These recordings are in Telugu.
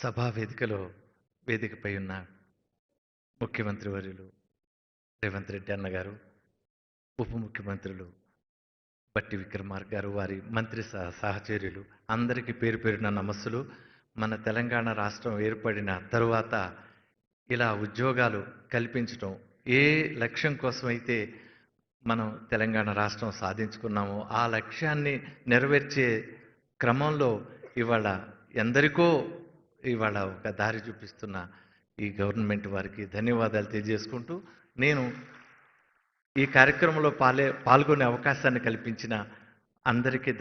సభా వేదికపై ఉన్న ముఖ్యమంత్రి వర్యులు రేవంత్ రెడ్డి అన్న గారు, ఉప ముఖ్యమంత్రులు బట్టి విక్రమార్క గారు, వారి మంత్రి సహచర్యులు అందరికీ పేరు పేరున నమస్సులు. మన తెలంగాణ రాష్ట్రం ఏర్పడిన తరువాత ఇలా ఉద్యోగాలు కల్పించడం ఏ లక్ష్యం కోసమైతే మనం తెలంగాణ రాష్ట్రం సాధించుకున్నామో ఆ లక్ష్యాన్ని నెరవేర్చే క్రమంలో ఇవాళ ఎందరికో ఇవాళ ఒక దారి చూపిస్తున్న ఈ గవర్నమెంట్ వారికి ధన్యవాదాలు తెలియజేసుకుంటూ, నేను ఈ కార్యక్రమంలో పాల్గొనే అవకాశాన్ని కల్పించిన అందరికీ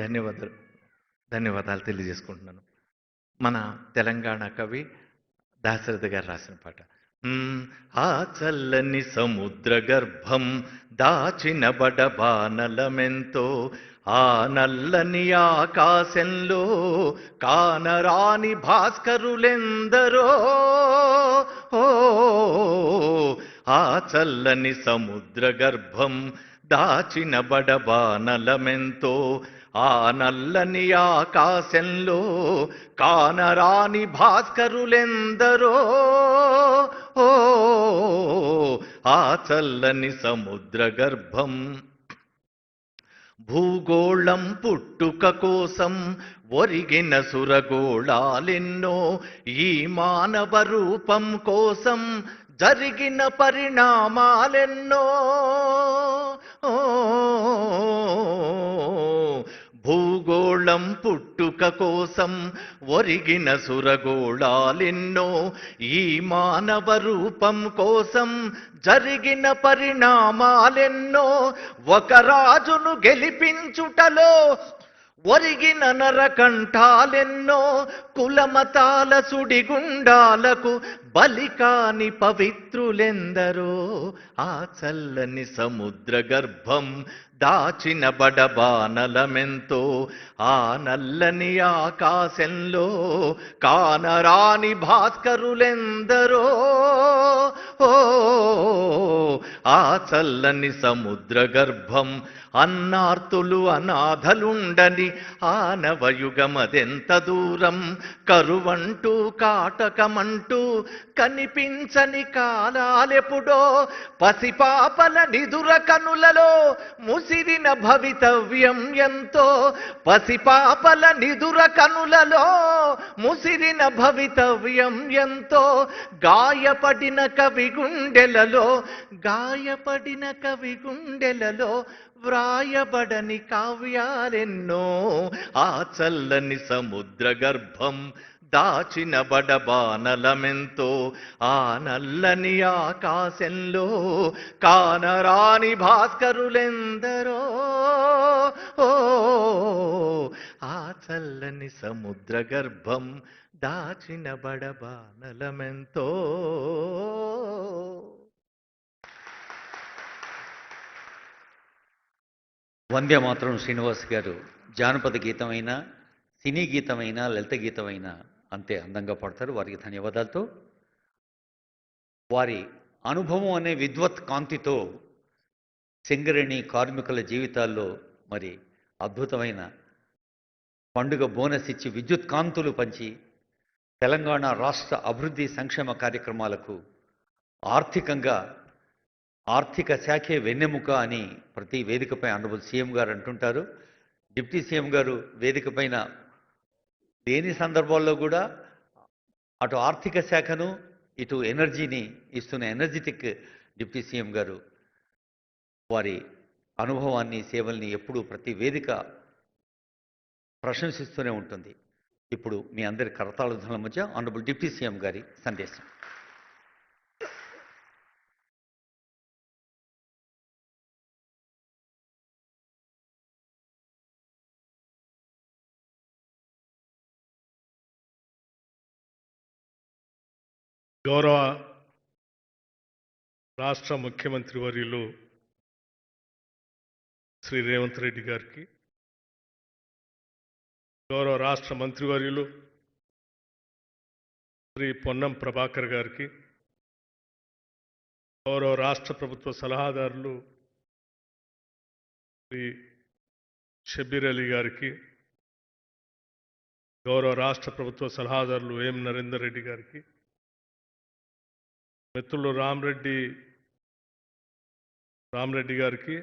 ధన్యవాదాలు తెలియజేసుకుంటున్నాను. మన తెలంగాణ కవి దాశరథి గారు రాసిన పాట. ఆ చల్లని సముద్ర గర్భం దాచిన బడబానలమెంతో, ఆ నల్లని ఆకాశంలో కానరాని భాస్కరులెందరో. ఆ చల్లని సముద్ర గర్భం దాచిన బడబానలమెంతో, ఆ నల్లని ఆకాశంలో కానరాని భాస్కరులెందరో. ఆ చల్లని సముద్ర గర్భం భూగోళం పుట్టుక కోసం ఒరిగిన సురగోళాలెన్నో, ఈ మానవ రూపం కోసం జరిగిన పరిణామాలెన్నో. భూగోళం పుట్టుక కోసం ఒరిగిన సురగోళాలెన్నో, ఈ మానవ రూపం కోసం జరిగిన పరిణామాలెన్నో. ఒక రాజును గెలిపించుటలో ఒరిగిన నరకంఠాలెన్నో, కులమతాల సుడిగుండాలకు బలికాని పవిత్రులెందరో. ఆ చల్లని సముద్ర గర్భం దాచిన బడబానలమెంతో, ఆ నల్లని ఆకాశంలో కానరాని భాస్కరులెందరో. ఆ చల్లని సముద్ర గర్భం అన్నార్తులు అనాథలుండని ఆనవయుగమదెంత దూరం, కరువంటూ కాటకమంటూ కనిపించని కాలాలెప్పుడో, పసిపాపల నిదుర కనులలో ముసిరిన భవితవ్యం ఎంతో. పసిపాపల నిదుర కనులలో ముసిరిన భవితవ్యం ఎంతో. గాయపడిన కవి గుండెలలో వ్రాయబడని కావ్యాలెన్నో. ఆ చల్లని సముద్ర గర్భం దాచిన బడబానలమెంతో, ఆ నల్లని ఆకాశంలో కానరాని భాస్కరులెందరో. ఆ చల్లని సముద్ర గర్భం దాచిన బడబానలమెంతో. వందే మాతరం శ్రీనివాస్ గారు జానపద గీతమైనా, సినీ గీతమైనా, లలిత గీతమైనా అంతే అందంగా పాడతారు. వారికి ధన్యవాదాలతో, వారి అనుభవం అనే విద్వత్ కాంతితో సింగరేణి కార్మికుల జీవితాల్లో మరి అద్భుతమైన పండుగ బోనస్ ఇచ్చి విద్యుత్ కాంతులు పంచి తెలంగాణ రాష్ట్ర అభివృద్ధి సంక్షేమ కార్యక్రమాలకు ఆర్థిక శాఖే వెన్నెముక అని ప్రతి వేదికపై ఆనరబుల్ సీఎం గారు అంటుంటారు. డిప్యూటీ సీఎం గారు వేదిక పైన లేని సందర్భాల్లో కూడా అటు ఆర్థిక శాఖను ఇటు ఎనర్జీని ఇస్తున్న ఎనర్జెటిక్ డిప్యూటీ సీఎం గారు వారి అనుభవాన్ని, సేవల్ని ఎప్పుడూ ప్రతి వేదిక ప్రశంసిస్తూనే ఉంటుంది. ఇప్పుడు మీ అందరి కరతాళ మధ్య ఆనరబుల్ డిప్యూటీ సీఎం గారి సందేశం. గౌరవ రాష్ట్ర ముఖ్యమంత్రి వర్యులు శ్రీ రేవంత్ రెడ్డి గారికి, గౌరవ రాష్ట్ర మంత్రివర్యులు శ్రీ పొన్నం ప్రభాకర్ గారికి, గౌరవ రాష్ట్ర ప్రభుత్వ సలహాదారులు శ్రీ షబ్బీర్ అలీ గారికి, గౌరవ రాష్ట్ర ప్రభుత్వ సలహాదారులు ఎం నరేందర్ రెడ్డి గారికి, మిత్రులు రామరెడ్డి గారికి,